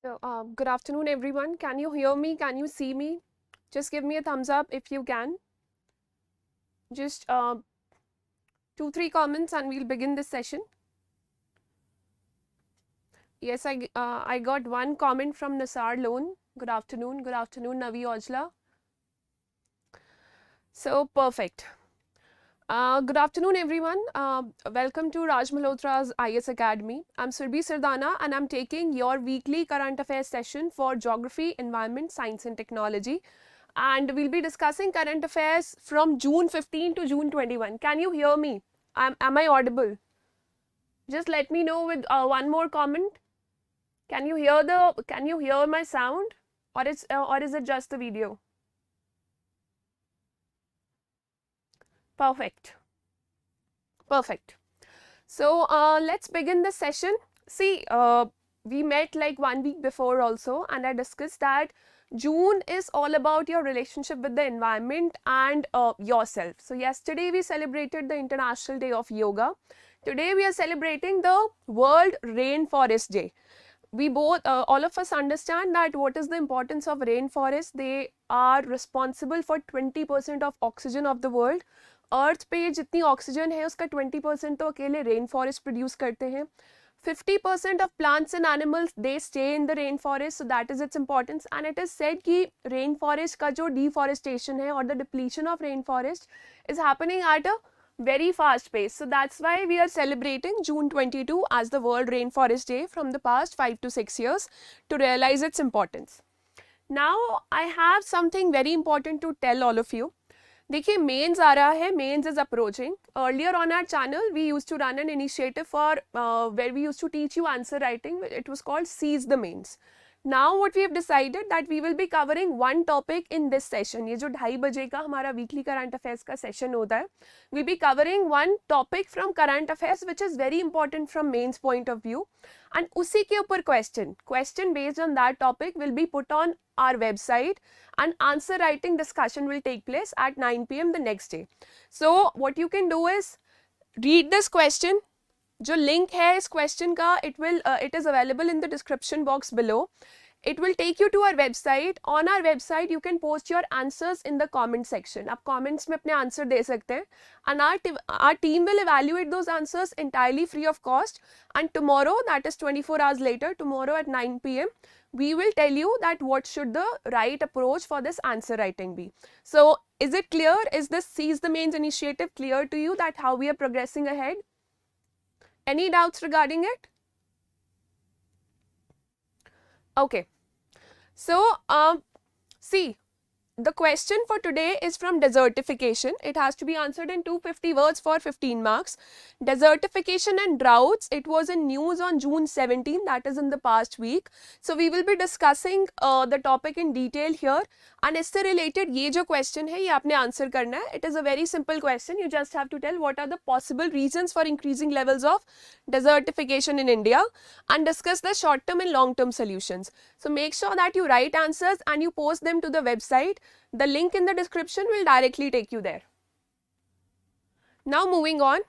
Good afternoon, everyone. Can you hear me? Can you see me? Just give me a thumbs up if you can. Just 2-3 comments and we'll begin this session. Yes, I got one comment from Nasar Loan. Good afternoon, Navi Ojla. So perfect. Good afternoon, everyone. Welcome to Raj Malhotra's IAS Academy. I'm Surbhi Sardana and I'm taking your weekly current affairs session for Geography, Environment, Science and Technology. And we'll be discussing current affairs from June 15 to June 21. Can you hear me? Am I audible? Just let me know with one more comment. Can you hear my sound, or is it just the video? Perfect. So let's begin the session. See, we met like 1 week before also, and I discussed that June is all about your relationship with the environment and yourself. So yesterday we celebrated the International Day of Yoga. Today we are celebrating the World Rainforest Day. We both, all of us understand that what is the importance of rainforest. They are responsible for 20% of oxygen of the world. अर्थ पे जितनी oxygen है उसका 20% तो अकेले rain forest produce करते हैं. 50% of plants and animals they stay in the rainforest, so that is its importance. And it is said कि rainforest का जो deforestation है or the depletion of rainforest is happening at a very fast pace. So that's why we are celebrating June 22 as the World Rainforest Day from the past 5 to 6 years to realize its importance. Now I have something very important to tell all of you. देखिए mains आ रहा है, mains is approaching. Earlier on our channel we used to run an initiative for where we used to teach you answer writing. It was called seize the mains. Now what we have decided that we will be covering one topic in this session. ये जो 2:30 बजे का हमारा weekly current affairs का session होता है, we'll be covering one topic from current affairs which is very important from mains point of view, and उसी के ऊपर question based on that topic will be put on our website, and answer writing discussion will take place at 9 PM the next day. So what you can do is read this question. जो link है इस question का it is available in the description box below. It will take you to our website. On our website you can post your answers in the comment section. आप comments में अपने answer दे सकते हैं, and our team will evaluate those answers entirely free of cost. And tomorrow, that is 24 hours later, tomorrow at 9 PM, we will tell you that what should the right approach for this answer writing be. So is it clear? Is this Seize the Mains initiative clear to you that how we are progressing ahead? Any doubts regarding it? Okay. So, see, the question for today is from desertification. It has to be answered in 250 words for 15 marks. Desertification and droughts, it was in news on June 17, that is in the past week. So we will be discussing the topic in detail here. And इससे related ये जो question है ये आपने answer करना है. It is a very simple question. You just have to tell what are the possible reasons for increasing levels of desertification in India and discuss the short term and long term solutions. So make sure that you write answers and you post them to the website. The link in the description will directly take you there. Now moving on,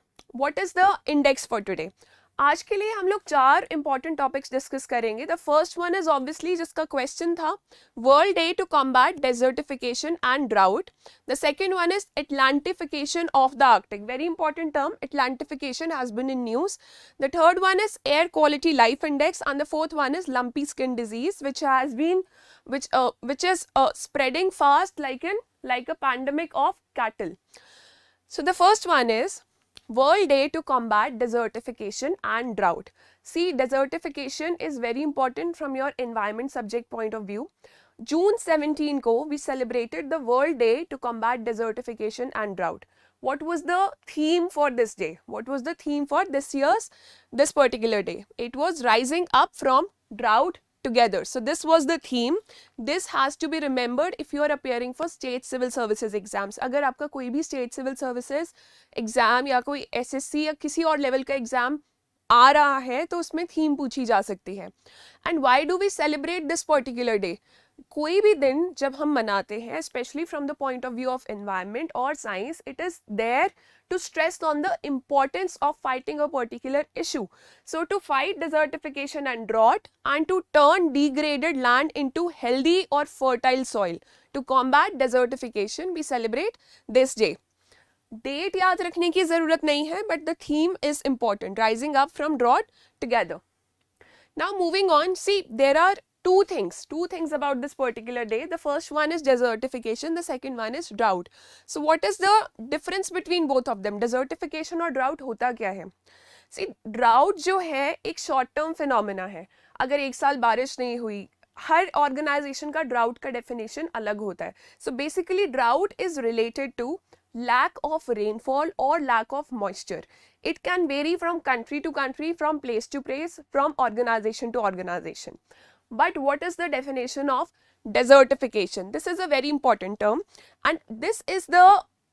what is the index for today? आज के लिए हम लोग 4 important topics discuss करेंगे. The first one is obviously जिसका question था World Day to combat desertification and drought. The second one is Atlantification of the Arctic. Very important term. Atlantification has been in news. The third one is Air Quality Life Index, and the fourth one is lumpy skin disease, which is spreading fast like a pandemic of cattle. So the first one is World Day to combat desertification and drought. See, desertification is very important from your environment subject point of view. June 17 को we celebrated the World Day to combat desertification and drought. What was the theme for this day? What was the theme for this particular day? It was rising up from drought together. So this was the theme. This has to be remembered if you are appearing for state civil services exams. अगर आपका कोई भी state civil services exam या कोई SSC या किसी और level का exam आ रहा है तो उसमें theme पूछी जा सकती है. And why do we celebrate this particular day? कोई भी दिन जब हम मनाते हैं, specially from the point of view of environment और science, it is there to stress on the importance of fighting a particular issue. So to fight desertification and drought and to turn degraded land into healthy or fertile soil. To combat desertification, we celebrate this day. Date याद रखने की जरूरत नहीं है, but the theme is important, rising up from drought together. Now moving on, see, there are two things about this particular day. The first one is desertification, the second one is drought. So what is the difference between both of them? Desertification और drought होता क्या है? See, drought जो है एक short term phenomena है. अगर एक साल बारिश नहीं हुई, हर ऑर्गेनाइजेशन का ड्राउट का डेफिनेशन अलग होता है. So basically drought is related to lack of rainfall or lack of moisture. It can vary from country to country, from place to place, from organization to organization. But what is the definition of desertification? This is a very important term, and this is the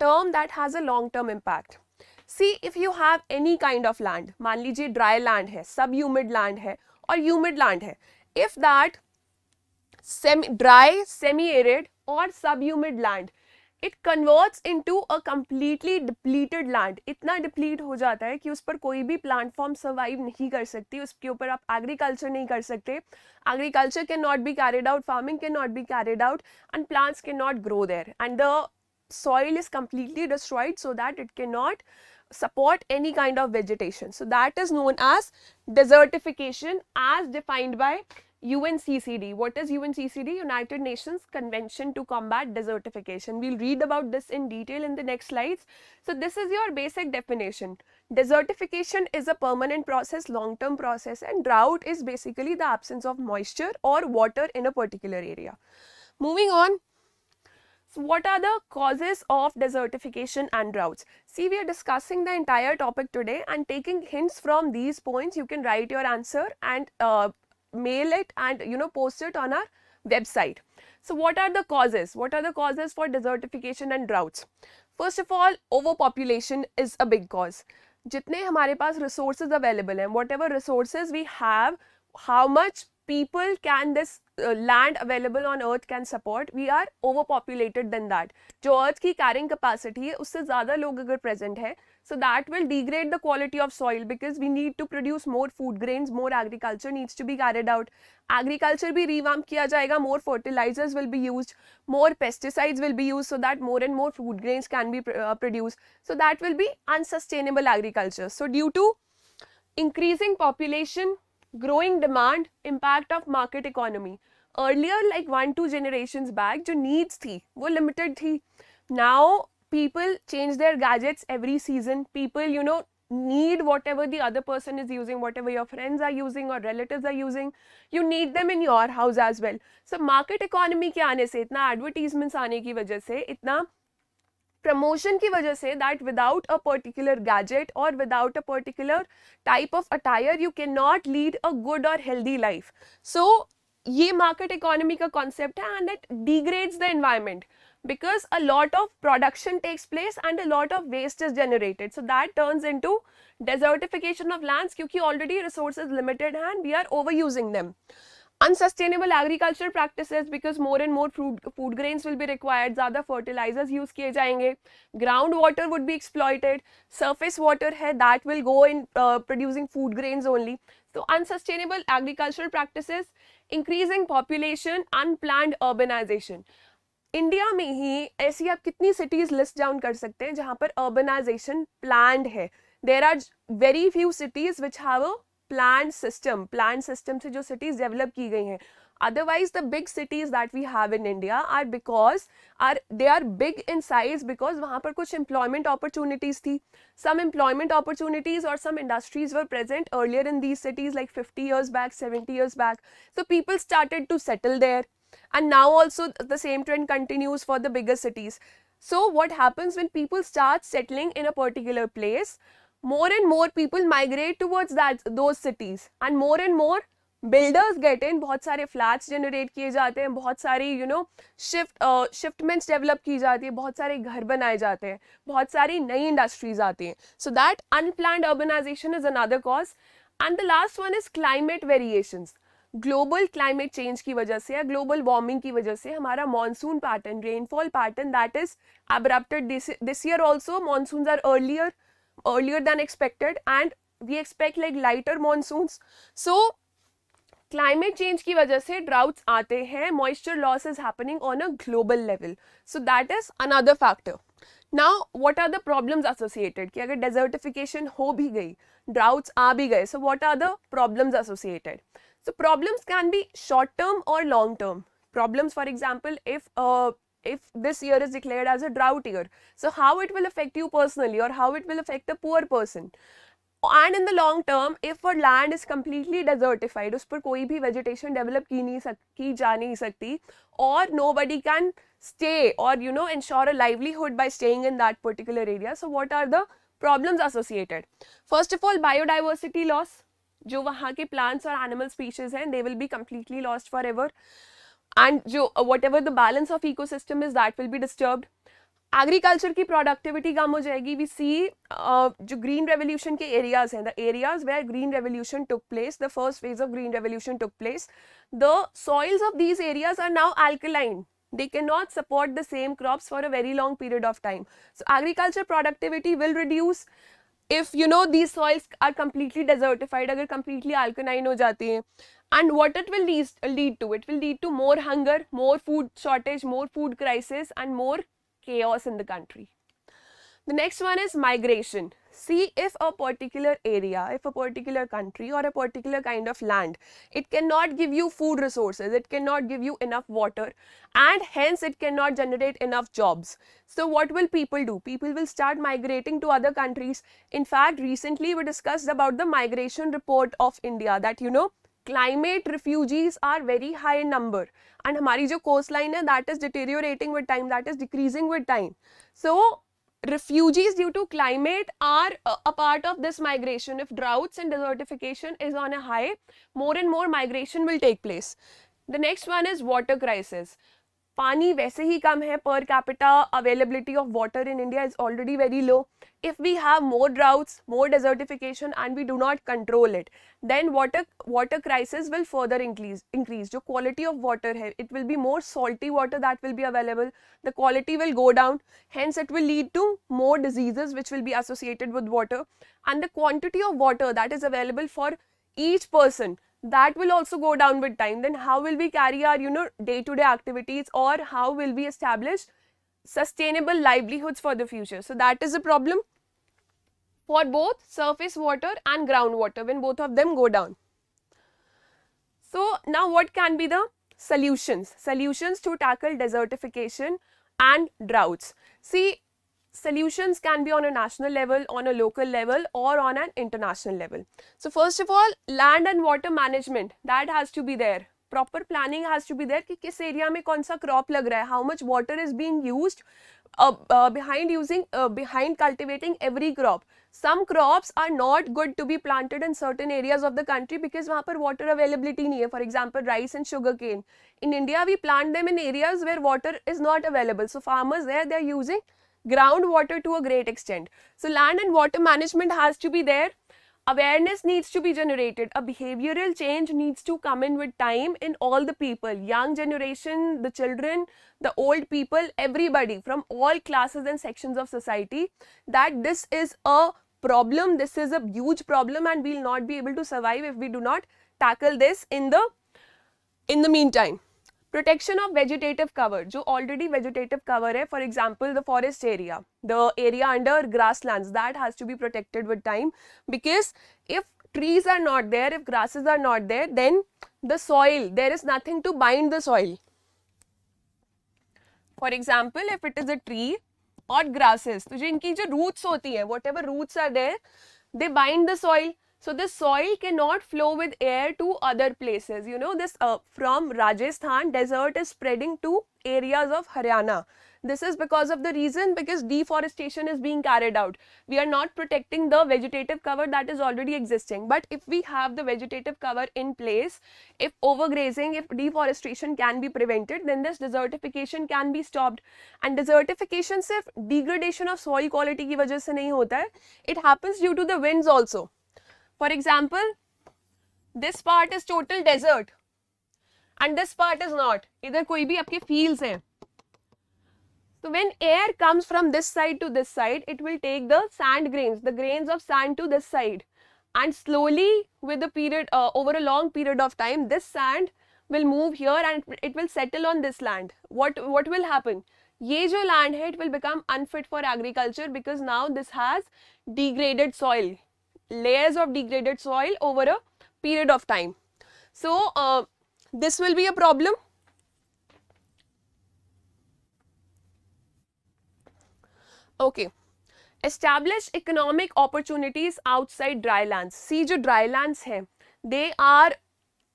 term that has a long term impact. See, if you have any kind of land, मान लीजिए dry land है, sub humid land है और humid land है, if that dry, semi arid or sub humid land, it converts into a completely depleted land. इतना deplete हो जाता है कि उस पर कोई भी प्लांट फॉर्म सर्वाइव नहीं कर सकती, उसके ऊपर आप एग्रीकल्चर नहीं कर सकते. Agriculture can not be carried out, farming can not be carried out, and plants can not grow there, and the soil is completely destroyed so that it cannot support any kind of vegetation. So that is known as desertification as defined by UNCCD. What is UNCCD? United Nations Convention to Combat Desertification. We'll read about this in detail in the next slides. So this is your basic definition. Desertification is a permanent process, long-term process, and drought is basically the absence of moisture or water in a particular area. Moving on. So what are the causes of desertification and droughts? See, we are discussing the entire topic today and taking hints from these points. You can write your answer and mail it and post it on our website. So what are the causes? What are the causes for desertification and droughts? First of all, overpopulation is a big cause. जितने हमारे पास resources available हैं, whatever resources we have, how much people can this land available on earth can support, we are overpopulated than that. जो earth की carrying capacity है उससे ज़्यादा लोग अगर present है, so that will degrade the quality of soil because we need to produce more food grains, more agriculture needs to be carried out. Agriculture भी revamp किया जाएगा, more fertilizers will be used, more pesticides will be used so that more and more food grains can be produced. So that will be unsustainable agriculture. So due to increasing population, growing demand, impact of market economy. Earlier, like 1-2 generations back, जो needs थी, वो limited थी. Now, people change their gadgets every season. People, need whatever the other person is using, whatever your friends are using or relatives are using. You need them in your house as well. So, market economy के आने से, इतना advertisements आने की वजह से, इतना promotion की वजह से, that without a particular gadget or without a particular type of attire, you cannot lead a good or healthy life. So, ये market economy का concept है and it degrades the environment because a lot of production takes place and a lot of waste is generated. So, that turns into desertification of lands क्योंकि already resources limited and we are overusing them. Unsustainable agriculture practices because more and more food grains will be required, ज़्यादा fertilizers use किए जाएंगे, ground water would be exploited, surface water है that will go in producing food grains only. So unsustainable agricultural practices, increasing population, unplanned urbanization. India में ही ऐसी आप कितनी cities list down कर सकते हैं जहाँ पर urbanization planned है. There are very few cities which have a planned system से जो cities develop की गई हैं. Otherwise, the big cities that we have in India are they are big in size because वहाँ पर कुछ employment opportunities थी. Some employment opportunities or some industries were present earlier in these cities like 50 years back, 70 years back. So people started to settle there. And now also the same trend continues for the bigger cities. So what happens when people start settling in a particular place? More and more people migrate towards those cities and more builders get in. बहुत सारे flats generate किए जाते हैं, बहुत सारी shipments develop की जाती है, बहुत सारे घर बनाए जाते हैं, बहुत सारी नई industries आती हैं. So that unplanned urbanization is another cause. And the last one is climate variations. Global climate change की वजह से या ग्लोबल वार्मिंग की वजह से हमारा monsoon pattern, rainfall pattern that is abrupted this year also. Monsoons are earlier than expected and we expect like lighter monsoons. So climate change की वजह से droughts आते हैं, moisture loss is happening on a global level. So that is another factor. Now what are the problems associated कि अगर desertification हो भी गई, droughts आ भी गए, so what are the problems associated? So problems can be short term or long term. Problems, for example, if this year is declared as a drought year, so how it will affect you personally or how it will affect a poor person. And in the long term, if a land is completely desertified, उस पर कोई भी vegetation develop की जा नहीं सकती, or nobody can stay or ensure a livelihood by staying in that particular area. So what are the problems associated? First of all, biodiversity loss. जो वहाँ के plants और animal species हैं, they will be completely lost forever. And जो whatever the balance of ecosystem is, that will be disturbed. Agriculture की productivity कम हो जाएगी. वी सी जो ग्रीन रेवोल्यूशन के एरियाज हैं, the areas where green revolution took place, the first phase of green revolution took place, the soils of these areas are now alkaline. They cannot support the same crops for a very long period of time. So agriculture productivity will reduce if these soils are completely desertified, agar completely alkaline ho jati hain. And what it will lead to? It will lead to more hunger, more food shortage, more food crisis, and more chaos in the country. The next one is migration. See, if a particular area, if a particular country or a particular kind of land, it cannot give you food resources, it cannot give you enough water, and hence it cannot generate enough jobs. So what will people do? People will start migrating to other countries. In fact, recently we discussed about the migration report of India that climate refugees are very high in number, and हमारी जो coastline है, that is deteriorating with time, that is decreasing with time. So refugees due to climate are a part of this migration. If droughts and desertification is on a high, more and more migration will take place. The next one is water crisis. पानी वैसे ही कम है, per capita availability of water in India is already very low. If we have more droughts, more desertification and we do not control it, then water crisis will further increase. जो quality of water है, it will be more salty water that will be available. The quality will go down. Hence, it will lead to more diseases which will be associated with water. And the quantity of water that is available for each person, that will also go down with time. Then how will we carry our day-to-day activities, or how will we establish sustainable livelihoods for the future? So that is a problem for both surface water and groundwater when both of them go down. So now what can be the solutions to tackle desertification and droughts? See, solutions can be on a national level, on a local level, or on an international level. So first of all, land and water management, that has to be there. Proper planning has to be there कि किस area में कौन सा crop लग रहा है, how much water is being used behind cultivating every crop. Some crops are not good to be planted in certain areas of the country because वहाँ पर water availability नहीं है. For example, rice and sugarcane. In India, we plant them in areas where water is not available. So farmers there, they are using groundwater to a great extent. So land and water management has to be there. Awareness needs to be generated. A behavioral change needs to come in with time in all the people, young generation, the children, the old people, everybody from all classes and sections of society, that this is a problem, this is a huge problem, and we will not be able to survive if we do not tackle this in the meantime. Protection of vegetative cover, जो already vegetative cover है, for example the forest area, the area under grasslands, that has to be protected with time, because if trees are not there, if grasses are not there, then the soil, there is nothing to bind the soil. For example, if it is a tree or grasses, तो जो इनकी जो roots होती है, whatever roots are there, they bind the soil. So the soil cannot flow with air to other places. This from Rajasthan, desert is spreading to areas of Haryana. This is because of the reason, because deforestation is being carried out. We are not protecting the vegetative cover that is already existing. But if we have the vegetative cover in place, if overgrazing, if deforestation can be prevented, then this desertification can be stopped. And desertification सिर्फ degradation of soil quality की वजह से नहीं होता है. It happens due to the winds also. For example, this part is total desert. and this part is not. इधर कोई भी आपके fields हैं. So when air comes from this side to this side, it will take the sand grains, the grains of sand to this side, and slowly with the period, over a long period of time, this sand will move here and it will settle on this land. What will happen? ये जो land है, it will become unfit for agriculture because now this has degraded soil, layers of degraded soil over a period of time. So this will be a problem. Okay. Establish economic opportunities outside dry lands. See जो dry lands हैं, they are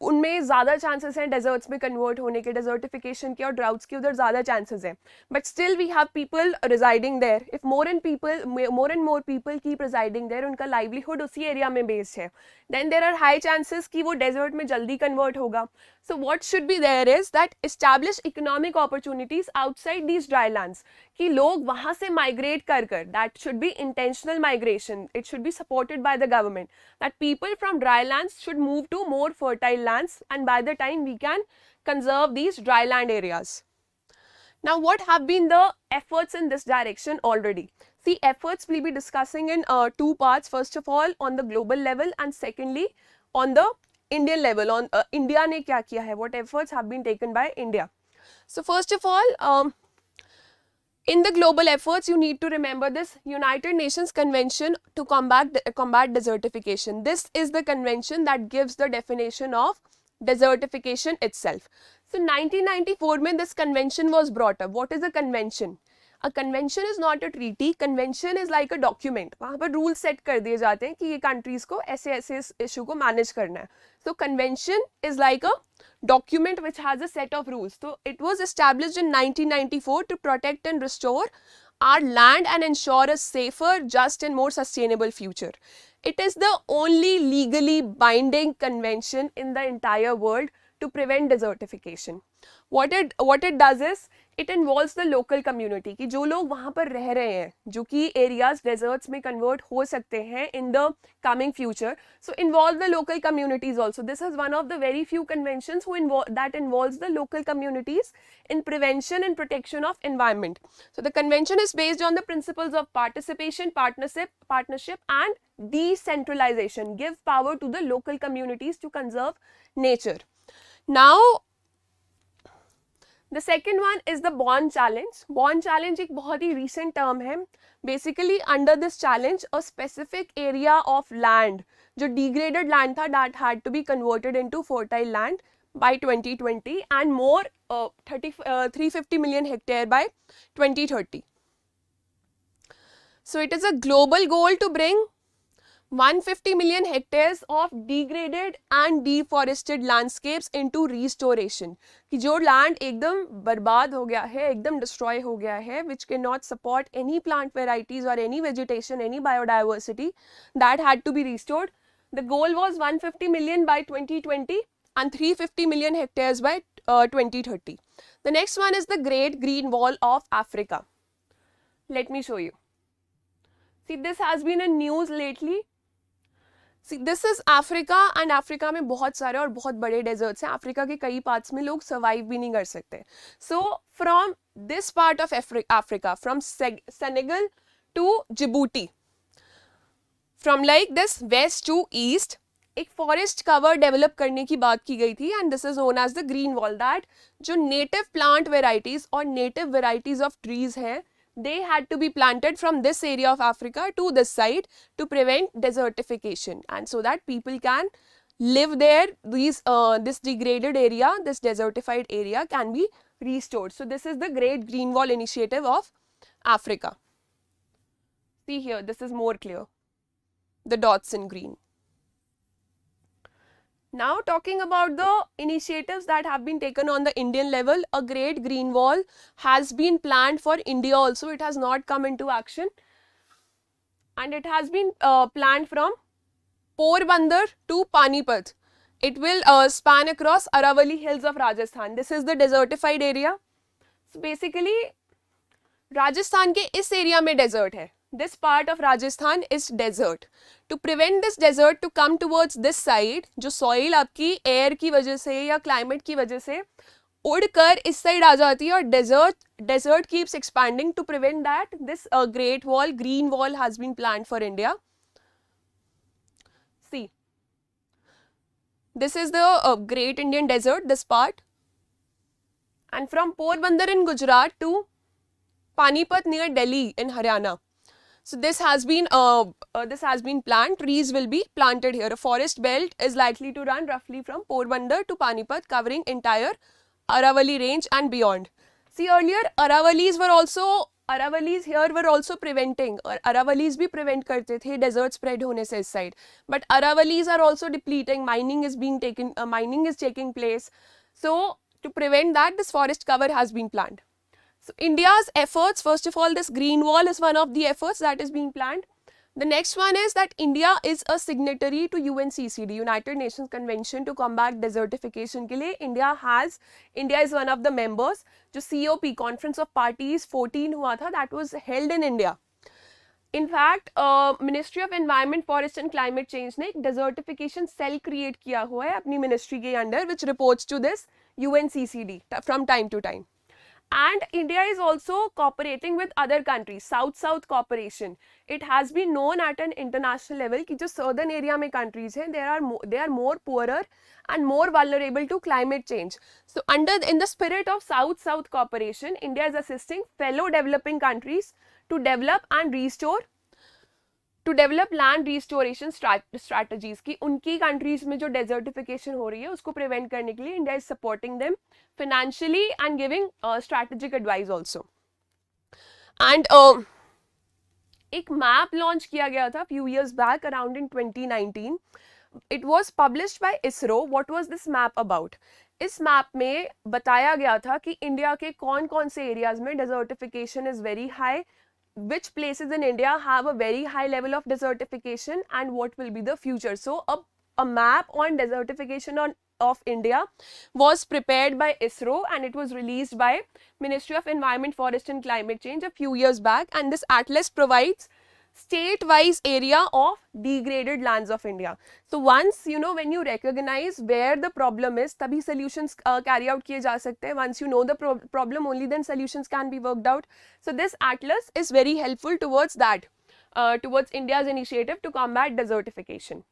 उनमें ज़्यादा chances हैं desserts में convert होने के, desertification के और ड्राउट्स के उधर ज़्यादा चांसेस हैं. But still we have people residing there. If more and more people keep residing there, उनका लाइवलीहुड उसी एरिया में बेस्ड है, then there are high chances कि वो डेजर्ट में जल्दी कन्वर्ट होगा. So what should be there is that establish economic opportunities outside these dry lands, कि लोग वहाँ से माइग्रेट कर that should be intentional migration. It should be supported by the government, that people from dry lands should move to more fertile lands, and by the time we can conserve these dry land areas. Now what have been the efforts in this direction already? See, efforts we'll be discussing in two parts. First of all on the global level, and secondly on the Indian level, on India ne kya kiya hai, what efforts have been taken by India. So first of all, in the global efforts, you need to remember this United Nations Convention to combat desertification. This is the convention that gives the definition of desertification itself. So 1994 mein this convention was brought up. What is a convention? A convention is not a treaty. Convention is like a document. वहाँ पर rules set कर दिए जाते हैं कि ये countries को ऐसे इस issue को manage करना है. So convention is like a document which has a set of rules. So it was established in 1994 to protect and restore our land and ensure a safer, just and more sustainable future. It is the only legally binding convention in the entire world to prevent desertification. What it does is it involves the local community, कि जो लोग वहाँ पर रह रहे हैं, जो कि areas deserts में convert हो सकते हैं in the coming future. So involve the local communities also. This is one of the very few conventions that involves the local communities in prevention and protection of environment. So the convention is based on the principles of participation, partnership and decentralization. Give power to the local communities to conserve nature. Now the second one is the bond challenge. Bond challenge एक बहुत ही recent term है. Basically under this challenge, a specific area of land, जो degraded land था, that had to be converted into fertile land by 2020 and more 350 million hectare by 2030. So it is a global goal to bring 150 million hectares of degraded and deforested landscapes into restoration. कि जो land एकदम बर्बाद हो गया है, एकदम destroy हो गया है, which cannot support any plant varieties or any vegetation, any biodiversity, that had to be restored. The goal was 150 million by 2020 and 350 million hectares by 2030. The next one is the Great Green Wall of Africa. Let me show you. See, this has been in news lately. See, this is Africa and Africa में बहुत सारे और बहुत बड़े deserts हैं. Africa के कई parts में लोग survive भी नहीं कर सकते. So from this part of Africa, from Senegal to Djibouti, from like this west to east, एक forest cover develop करने की बात की गई थी, and this is known as the green wall. That जो native plant varieties और native varieties of trees हैं, they had to be planted from this area of Africa to this side to prevent desertification, and so that people can live there. This degraded area, this desertified area can be restored. So this is the Great Green Wall Initiative of Africa. See here, this is more clear. The dots in green. Now talking about the initiatives that have been taken on the Indian level, a Great Green Wall has been planned for India also. It has not come into action, and it has been planned from Porbandar to Panipat. It will span across Aravalli Hills of Rajasthan. This is the desertified area. So basically, Rajasthan के इस area में desert है. this part of Rajasthan is desert. To prevent this desert to come towards this side, जो soil आपकी air की वजह से या climate की वजह से उड़कर इस साइड आ जाती है और desert keeps expanding. To prevent that, this great wall, green wall has been planned for India. See, this is the Great Indian Desert, this part, and from Porbandar in Gujarat to Panipat near Delhi in Haryana. So this has been planned. Trees will be planted here. A forest belt is likely to run roughly from Porbandar to Panipat, covering entire Aravalli range and beyond. See, earlier Aravallis here were also preventing, और Aravallis भी prevent करते थे desert spread होने से इस side. But Aravallis are also depleting. Mining is taking place. So to prevent that, this forest cover has been planned. So India's efforts, first of all, this green wall is one of the efforts that is being planned. The next one is that India is a signatory to UNCCD, United Nations Convention to Combat Desertification के लिए India is one of the members. जो COP, Conference of Parties 14 हुआ था, that was held in India. In fact, Ministry of Environment, Forest and Climate Change ने एक desertification cell create किया हुआ है अपनी ministry के under, which reports to this UNCCD from time to time. And India is also cooperating with other countries, South-South cooperation. It has been known at an international level कि जो southern area में countries हैं, they are more poorer and more vulnerable to climate change. So in the spirit of South-South cooperation, India is assisting fellow developing countries to develop land restoration strategies कि उनकी countries में जो desertification हो रही है उसको prevent करने के लिए India is supporting them financially and giving strategic advice also. And एक map launch किया गया था few years back around in 2019. It was published by ISRO. What was this map about? इस map में बताया गया था कि India के कौन-कौन से areas में desertification is very high, which places in India have a very high level of desertification and what will be the future. So a map on desertification of India was prepared by ISRO and it was released by Ministry of Environment, Forest and Climate Change a few years back, and this atlas provides state-wise area of degraded lands of India. So once when you recognize where the problem is, तभी solutions carry out किए जा सकते हैं. Once you know the problem, only then solutions can be worked out. So this atlas is very helpful towards that, towards India's initiative to combat desertification.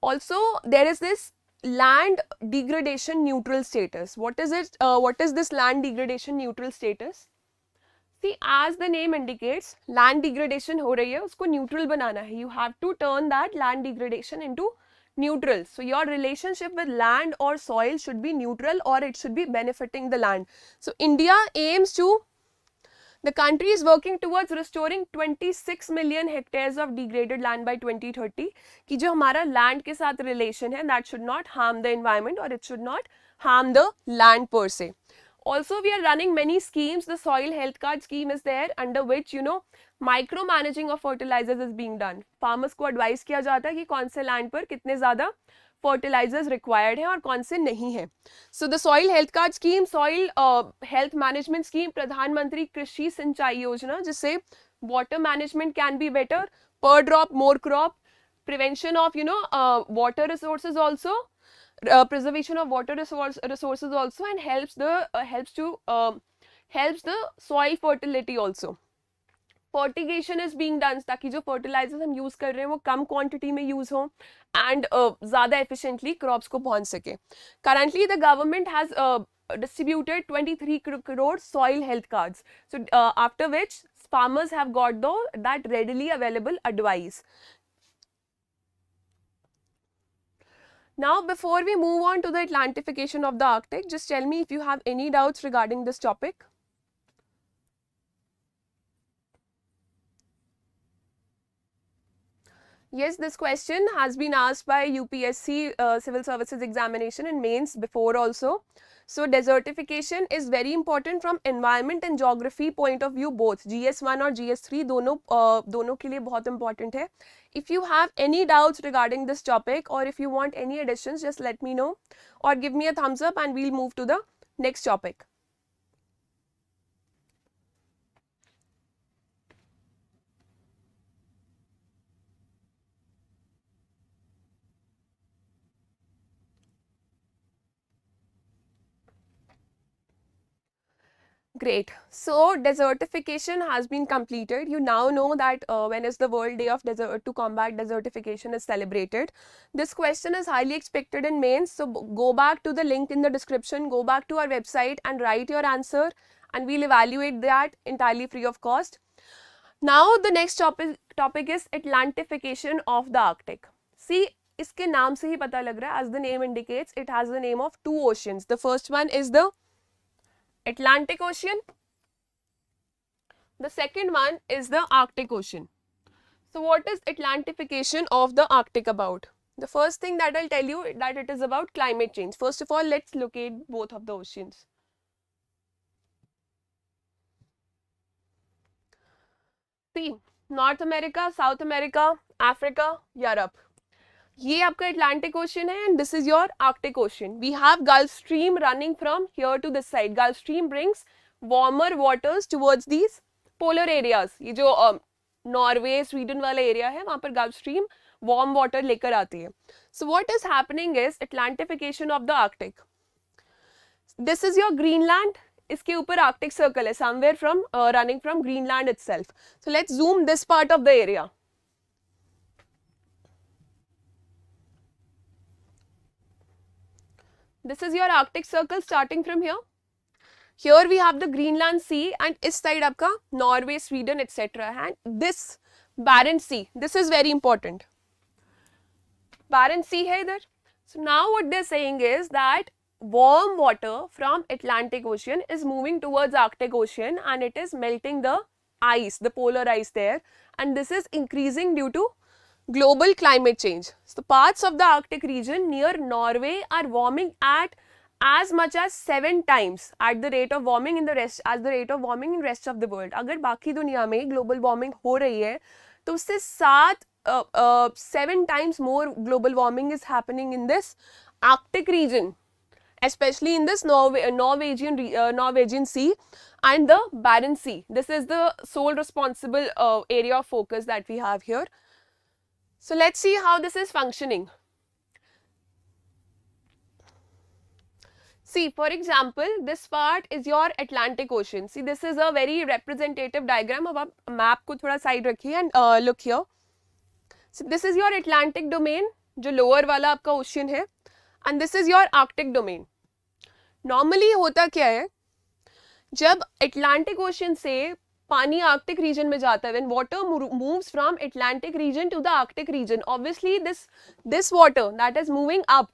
Also, there is this land degradation neutral status. What is it? What is this land degradation neutral status? See, as the name indicates, land degradation हो रही है, उसको neutral बनाना है. You have to turn that land degradation into neutral. So your relationship with land or soil should be neutral or it should be benefiting the land. So India aims to, the country is working towards restoring 26 million hectares of degraded land by 2030. कि जो हमारा land के साथ relation है, that should not harm the environment or it should not harm the land per se. Also, we are running many schemes. The soil health card scheme is there, under which micromanaging of fertilizers is being done. Farmers को advise किया जाता है कि कौन से land पर कितने ज़्यादा fertilizers required हैं और कौन से नहीं हैं. So the soil health card scheme, soil health management scheme, प्रधानमंत्री कृषि सिंचाई योजना, जिससे water management can be better, per drop more crop, prevention of water resources also. Preservation of water resources also, and helps the soil fertility also. Fertigation is being done ताकि जो fertilizers हम use कर रहे हैं वो कम quantity में use हो and ज़्यादा efficiently crops को पहुंच सके. Currently the government has distributed 23 crore soil health cards. So after which farmers have got that readily available advice. Now, before we move on to the Atlantification of the Arctic, just tell me if you have any doubts regarding this topic. Yes, this question has been asked by UPSC Civil Services Examination and mains before also. So desertification is very important from environment and geography point of view both. GS1 और GS3 दोनों के लिए बहुत important है. If you have any doubts regarding this topic or if you want any additions, just let me know or give me a thumbs up and we'll move to the next topic. Great. So desertification has been completed. You now know that when is the World Day of Desert to combat desertification is celebrated. This question is highly expected in mains. So go back to the link in the description, go back to our website and write your answer, and we'll evaluate that entirely free of cost. Now the next topic is Atlantification of the Arctic. See, इसके नाम से ही पता लग रहा है, as the name indicates, it has the name of two oceans. The first one is the Atlantic Ocean. The second one is the Arctic Ocean. So what is Atlantification of the Arctic about? The first thing that I'll tell you that it is about climate change. First of all, let's locate both of the oceans. See, North America, South America, Africa, Europe. ये आपका Atlantic Ocean है and this is your Arctic Ocean. We have Gulf Stream running from here to this side. Gulf Stream brings warmer waters towards these polar areas. ये जो Norway, Sweden वाला area है, वहाँ पर Gulf Stream warm water लेकर आती है. So what is happening is Atlantification of the Arctic. This is your Greenland. इसके ऊपर Arctic Circle है, somewhere from running from Greenland itself. So let's zoom this part of the area. This is your Arctic Circle starting from here. Here we have the Greenland Sea and इस side आपका Norway, Sweden, etc. And this Barents Sea, this is very important. Barents Sea है इधर. So now what they're saying is that warm water from Atlantic Ocean is moving towards Arctic Ocean and it is melting the ice, the polar ice there, and this is increasing due to global climate change. So parts of the Arctic region near Norway are warming at as much as 7 times at the rate of warming in the rest of the world. अगर बाकी दुनिया में global warming हो रही है तो उससे 7 times more global warming is happening in this Arctic region, especially in this Norwegian Sea and the Barents Sea. This is the sole responsible area of focus that we have here. So let's see how this is functioning. See, for example, this part is your Atlantic Ocean. See, this is a very representative diagram. अब आप map को थोड़ा side रखिए and look here. So this is your Atlantic domain, जो lower वाला आपका ocean है, and this is your Arctic domain. Normally होता क्या है, जब Atlantic Ocean से पानी Arctic region में जाता है, when water moves from Atlantic region to the Arctic region, obviously this water that is moving up,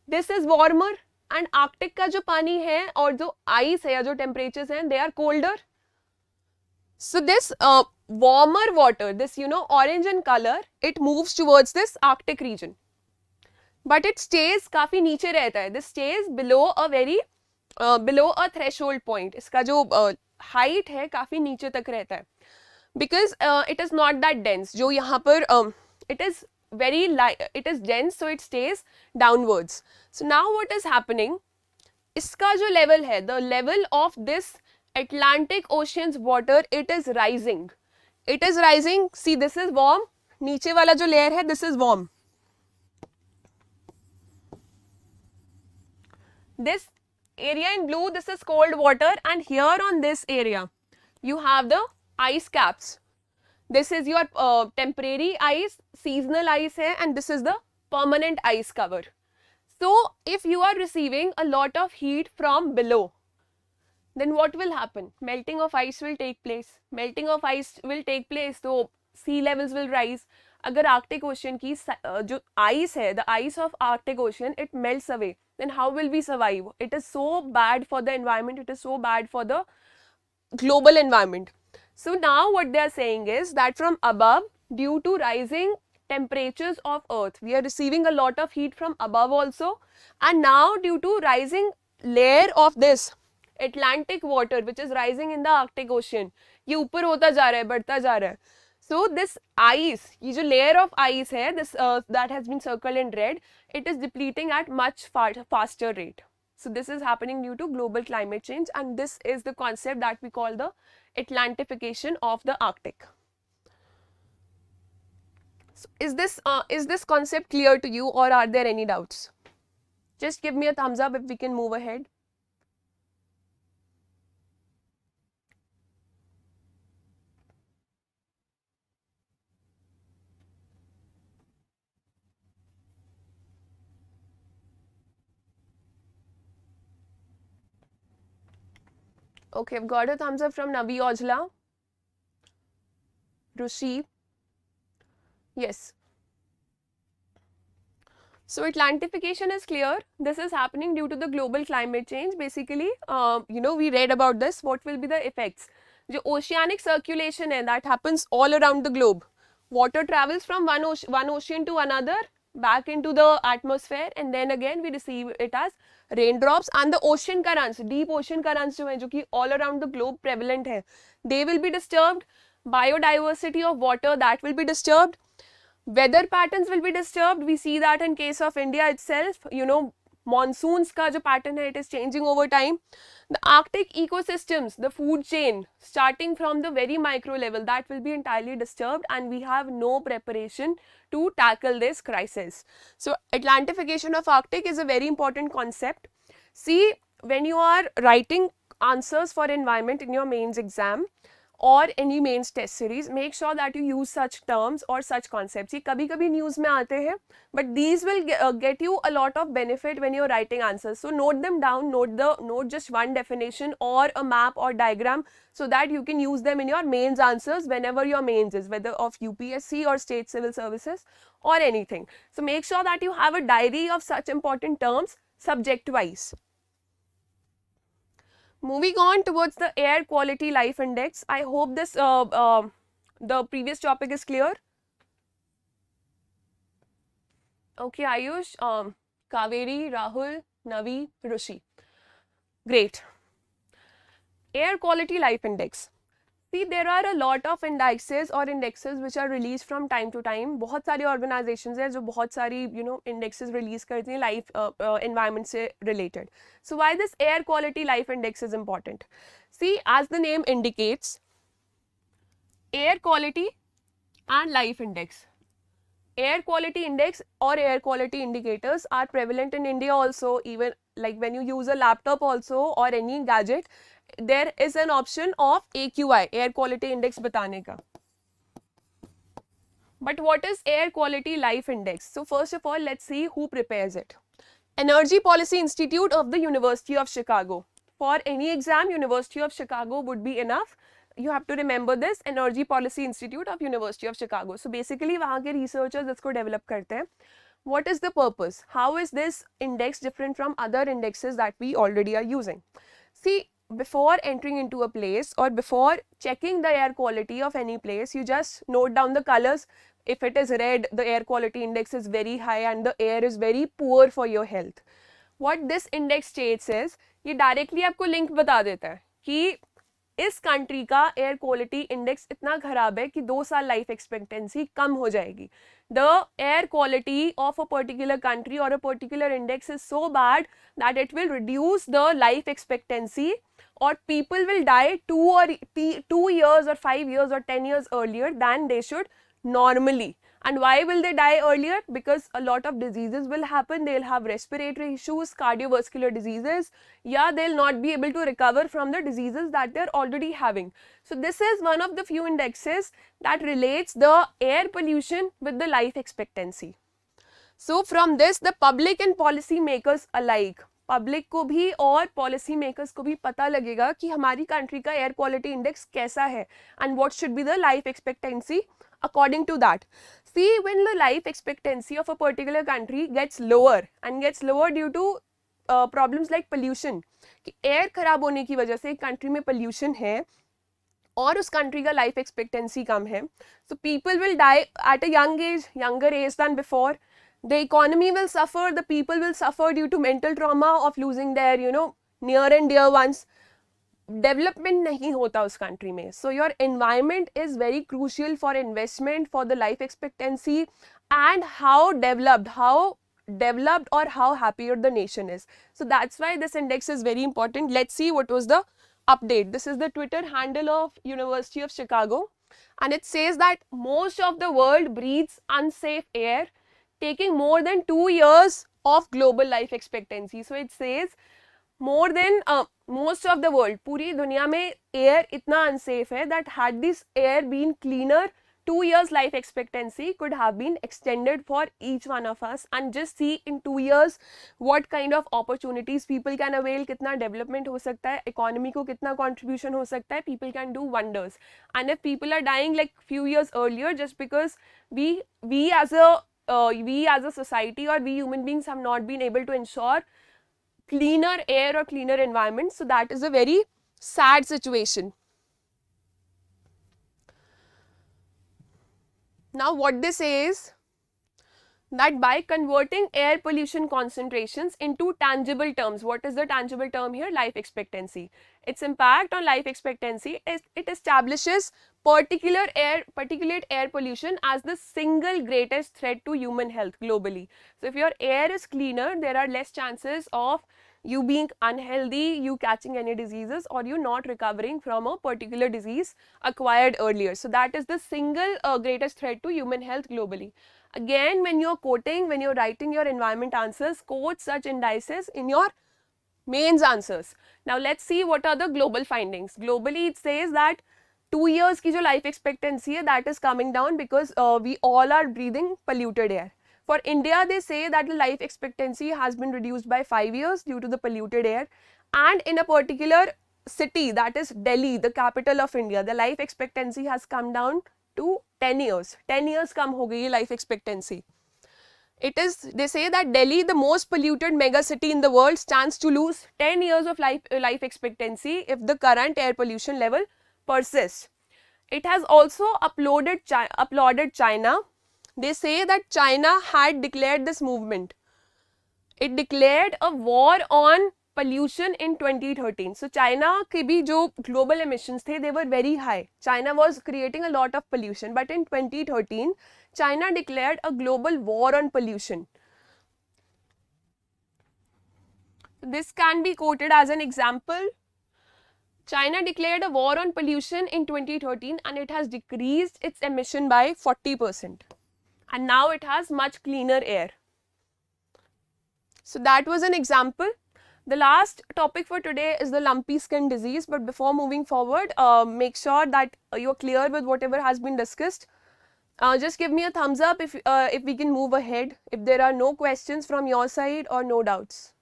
this is warmer, and Arctic का जो पानी है और जो ice है या जो temperatures हैं, they are colder. So this warmer water, this orange in color, it moves towards this Arctic region, but it stays काफी नीचे रहता है. This stays below a threshold point. इसका जो height है काफी नीचे तक रहता है, because it is not that dense. जो यहाँ पर it is very light, it is dense, so it stays downwards. So now what is happening? इसका जो level है, the level of this Atlantic Ocean's water, it is rising. It is rising. See, this is warm. नीचे वाला जो layer है, this is warm. This area in blue, this is cold water, and here on this area you have the ice caps. This is your temporary ice, seasonal ice hai, and this is the permanent ice cover. So if you are receiving a lot of heat from below, then what will happen? Melting of ice will take place. Melting of ice will take place, so sea levels will rise. अगर Arctic Ocean की जो ice है, the ice of Arctic Ocean, it melts away, then how will we survive? It is so bad for the environment, it is so bad for the global environment. So now what they are saying is that from above, due to rising temperatures of earth, we are receiving a lot of heat from above also, and now due to rising layer of this Atlantic water which is rising in the Arctic Ocean, ये ऊपर होता जा रहा है, बढ़ता जा रहा है. So this ice, ये जो layer of ice है, this that has been circled in red, it is depleting at much faster rate. So this is happening due to global climate change, and this is the concept that we call the Atlantification of the Arctic. So is this concept clear to you, or are there any doubts? Just give me a thumbs up if we can move ahead. Okay, I've got a thumbs up from Navi Ojla. Rushi. Yes. So Atlantification is clear. This is happening due to the global climate change. Basically, we read about this. What will be the effects? The oceanic circulation hai, that happens all around the globe. Water travels from one ocean to another, back into the atmosphere, and then again we receive it as raindrops. And the ocean currents, deep ocean currents जो हैं, जो कि all around the globe prevalent है, they will be disturbed. Biodiversity of water, that will be disturbed. Weather patterns will be disturbed. We see that in case of India itself, monsoons ka jo pattern hai, it is changing over time. The Arctic ecosystems, the food chain, starting from the very micro level, that will be entirely disturbed, and we have no preparation to tackle this crisis. So Atlantification of Arctic is a very important concept. See, when you are writing answers for environment in your mains exam, or any mains test series, make sure that you use such terms or such concepts. ये कभी कभी news में आते हैं, but these will get you a lot of benefit when you're writing answers. So note them down, note just one definition or a map or diagram, so that you can use them in your mains answers whenever your mains is, whether of UPSC or state civil services or anything. So make sure that you have a diary of such important terms subject wise. Moving on towards the air quality life index. I hope this the previous topic is clear. Okay, Ayush, Kaveri, Rahul, Navi, Rushi. Great. Air quality life index. See, there are a lot of indexes which are released from time to time. बहुत सारी organizations हैं जो बहुत सारी indexes release करती हैं life environment से related. So why this air quality life index is important? See, as the name indicates, air quality and life index. Air quality index or air quality indicators are prevalent in India also. Even like when you use a laptop also or any gadget, there is an option of AQI, air quality index बताने का. But what is air quality life index? So first of all, let's see who prepares it. Energy Policy Institute of the University of Chicago. For any exam, University of Chicago would be enough. You have to remember this, Energy Policy Institute of University of Chicago. So basically, वहाँ के researchers इसको develop करते हैं. What is the purpose? How is this index different from other indexes that we already are using? See, before entering into a place or before checking the air quality of any place, you just note down the colors. If it is red, the air quality index is very high and the air is very poor for your health. What this index states is, ये directly आपको link बता देता है कि इस country का air quality index इतना खराब है कि 2 साल लाइफ एक्सपेक्टेंसी कम हो जाएगी. The air quality of a particular country और a particular index is so bad that it will reduce the life expectancy, or people will die 2 years or 5 years or 10 years earlier than they should normally. And why will they die earlier? Because a lot of diseases will happen. They'll have respiratory issues, cardiovascular diseases. Yeah, they'll not be able to recover from the diseases that they're already having. So this is one of the few indexes that relates the air pollution with the life expectancy. So from this, the public and policy makers alike, public को भी और policy makers को भी पता लगेगा कि हमारी country का एयर क्वालिटी इंडेक्स कैसा है and what should be the life expectancy according to that. See, when the life expectancy of a particular country gets lower due to problems like pollution, कि एयर खराब होने की वजह से country में pollution है और उस कंट्री का लाइफ एक्सपेक्टेंसी कम है, so people will die at a younger age than before. The economy will suffer, the people will suffer due to mental trauma of losing their near and dear ones. Development नहीं होता उस country में. So your environment is very crucial for investment, for the life expectancy and how developed or how happier the nation is. So that's why this index is very important. Let's see what was the update. This is the Twitter handle of University of Chicago, and it says that most of the world breathes unsafe air, taking more than 2 years of global life expectancy. So it says more than most of the world, पूरी दुनिया में air इतना unsafe है that had this air been cleaner, 2 years life expectancy could have been extended for each one of us, and just see in 2 years what kind of opportunities people can avail, kitna development ho sakta hai, economy ko kitna contribution ho sakta hai, people can do wonders. And if people are dying like few years earlier just because we as a society or we human beings have not been able to ensure cleaner air or cleaner environment, so that is a very sad situation. Now what they say is that by converting air pollution concentrations into tangible terms, what is the tangible term here? Life expectancy. Its impact on life expectancy is it establishes particulate air pollution as the single greatest threat to human health globally. So if your air is cleaner, there are less chances of you being unhealthy, you catching any diseases, or you not recovering from a particular disease acquired earlier. So that is the single greatest threat to human health globally. Again, when you're writing your environment answers, quote such indices in your mains answers. Now let's see what are the global findings. Globally, it says that 2 years की जो life expectancy है, that is coming down because we all are breathing polluted air. For India, they say that the life expectancy has been reduced by 5 years due to the polluted air, and in a particular city, that is Delhi, the capital of India, the life expectancy has come down to 10 years. 10 years kam ho gayi life expectancy. It is, they say that Delhi, the most polluted mega city in the world, stands to lose 10 years of life expectancy if the current air pollution level persists. It has also applauded China. They say that China had declared this movement. It declared a war on pollution in 2013. So China के भी जो global emissions थे, they were very high. China was creating a lot of pollution, but in 2013, China declared a global war on pollution. This can be quoted as an example. China declared a war on pollution in 2013 and it has decreased its emission by 40%. And now it has much cleaner air. So that was an example. The last topic for today is the lumpy skin disease, but before moving forward, make sure that you're clear with whatever has been discussed. Just give me a thumbs up if we can move ahead, if there are no questions from your side or no doubts.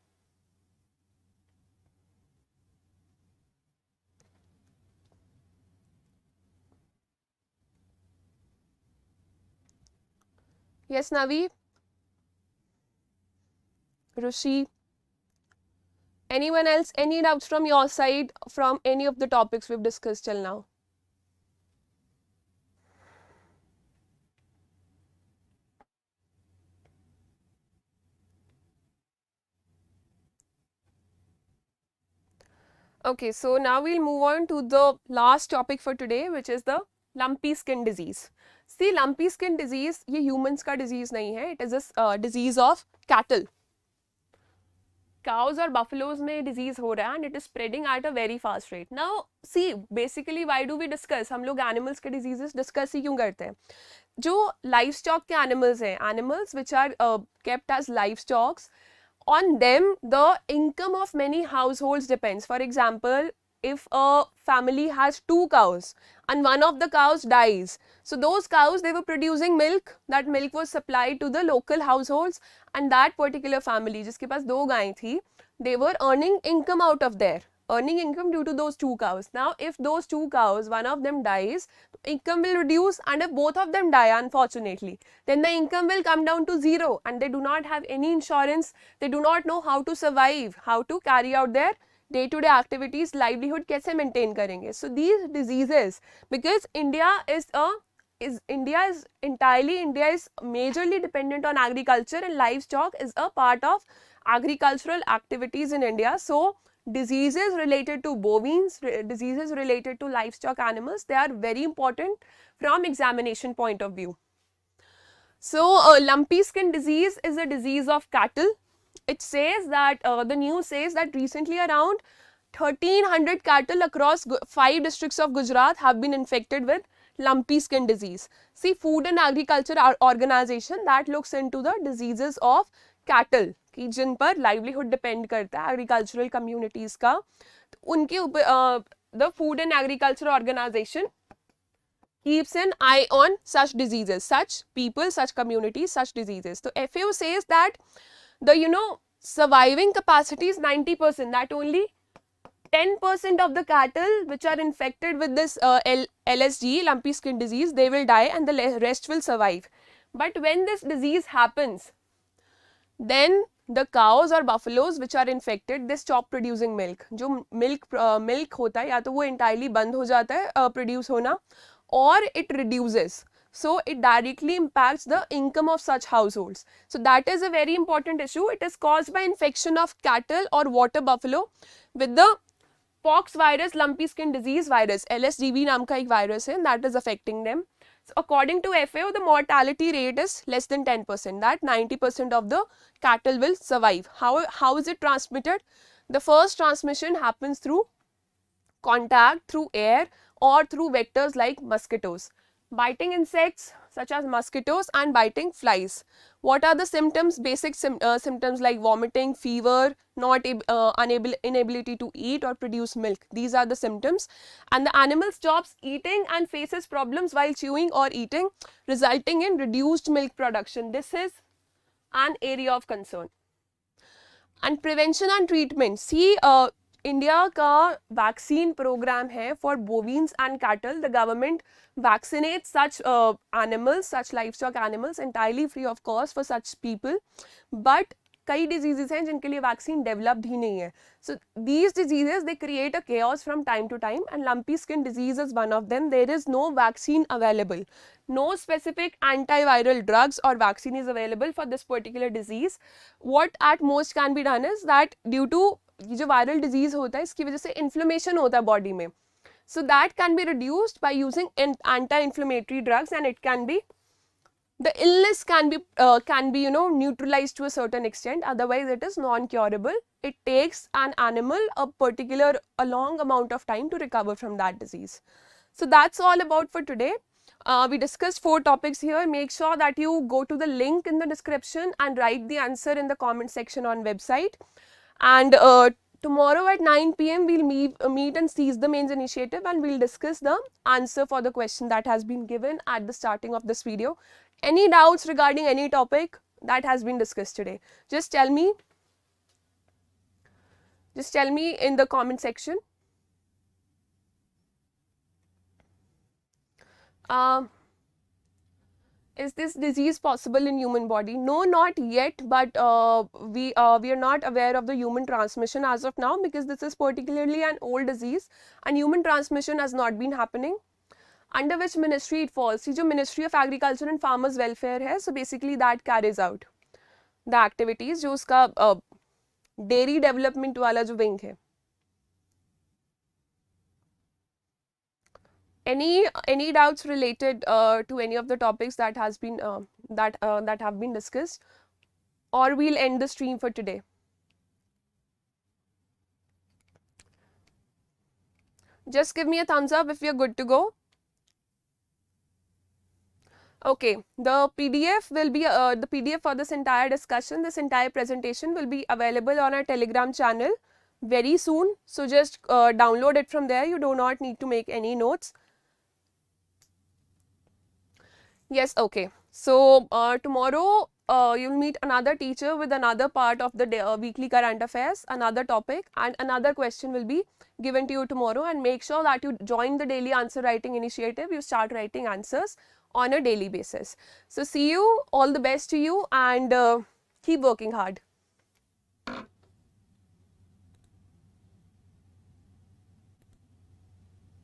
Yes, Navi? Rushi? Anyone else? Any doubts from your side from any of the topics we've discussed till now? Okay, so now we'll move on to the last topic for today, which is the lumpy skin disease. See, lumpy skin disease, ये humans का disease नहीं है. It is a disease of cattle. Cows or buffaloes में disease हो रहा है and it is spreading at a very fast rate. Now, see, basically why do we discuss? हम लोग animals के diseases discuss ही क्यों करते हैं? जो livestock के animals हैं, animals which are kept as livestocks, on them the income of many households depends. For example, if a family has 2 cows and one of the cows dies, so those cows, they were producing milk, that milk was supplied to the local households, and that particular family जिसके पास 2 गायें थी, they were earning income out of there, earning income due to those 2 cows. Now if those 2 cows, one of them dies, income will reduce, and if both of them die unfortunately, then the income will come down to 0 and they do not have any insurance, they do not know how to survive, how to carry out their day-to-day activities, livelihood कैसे maintain करेंगे. So these diseases, because India is majorly dependent on agriculture, and livestock is a part of agricultural activities in India. So diseases related to bovines, diseases related to livestock animals, they are very important from examination point of view. So lumpy skin disease is a disease of cattle. It says that the news says that recently around 1300 cattle across 5 districts of Gujarat have been infected with lumpy skin disease. See, Food and Agriculture Organization that looks into the diseases of cattle कि जिन पर livelihood depend करता है agricultural communities का, उनके ऊपर the Food and Agriculture Organization keeps an eye on such diseases, such people, such communities, such diseases. So FAO says that the surviving capacity is 90%, that only 10% of the cattle which are infected with this LSD, lumpy skin disease, they will die and the rest will survive. But when this disease happens, then the cows or buffaloes which are infected, they stop producing milk. जो milk होता है या तो वो entirely बंद हो जाता है produce होना, or it reduces. So it directly impacts the income of such households. So that is a very important issue. It is caused by infection of cattle or water buffalo with the pox virus, lumpy skin disease virus, LSDV नाम का एक virus है, that is affecting them. So according to FAO, the mortality rate is less than 10%, that 90% of the cattle will survive. How is it transmitted? The first transmission happens through contact, through air, or through vectors like mosquitoes. Biting insects such as mosquitoes and biting flies. What are the symptoms? Basic symptoms like vomiting, fever, inability to eat or produce milk. These are the symptoms. And the animal stops eating and faces problems while chewing or eating, resulting in reduced milk production. This is an area of concern. And prevention and treatment. See, India का vaccine program है for bovines and cattle. The government vaccinates such animals, such livestock animals entirely free of cost for such people. But कई diseases हैं जिनके लिए vaccine developed ही नहीं है. So these diseases, they create a chaos from time to time, and lumpy skin disease is one of them. There is no vaccine available. No specific antiviral drugs or vaccine is available for this particular disease. What at most can be done is that due to ये जो viral disease होता है इसकी वजह से inflammation होता है body में. So that can be reduced by using anti-inflammatory drugs, and it can be, the illness can be neutralized to a certain extent. Otherwise it is non-curable. It takes an animal a long amount of time to recover from that disease. So that's all about for today. We discussed 4 topics here. Make sure that you go to the link in the description and write the answer in the comment section on website. And tomorrow at 9 p.m. we'll meet and seize the mains initiative, and we'll discuss the answer for the question that has been given at the starting of this video. Any doubts regarding any topic that has been discussed today, just tell me in the comment section. Is this disease possible in human body? No, not yet, but we are not aware of the human transmission as of now, because this is particularly an old disease and human transmission has not been happening. Under which ministry it falls? See, जो Ministry of Agriculture and Farmers Welfare है, so basically that carries out the activities. जो उसका dairy development वाला जो wing है. Any doubts related to any of the topics that has been that have been discussed, or we'll end the stream for today. Just give me a thumbs up if you're good to go. Okay, the PDF will be the PDF for this entire discussion, this entire presentation will be available on our Telegram channel very soon. So just download it from there. You do not need to make any notes. Yes, okay. So tomorrow you'll meet another teacher with another part of the weekly current affairs, another topic, and another question will be given to you tomorrow. And make sure that you join the daily answer writing initiative. You start writing answers on a daily basis. So see you, all the best to you, and keep working hard.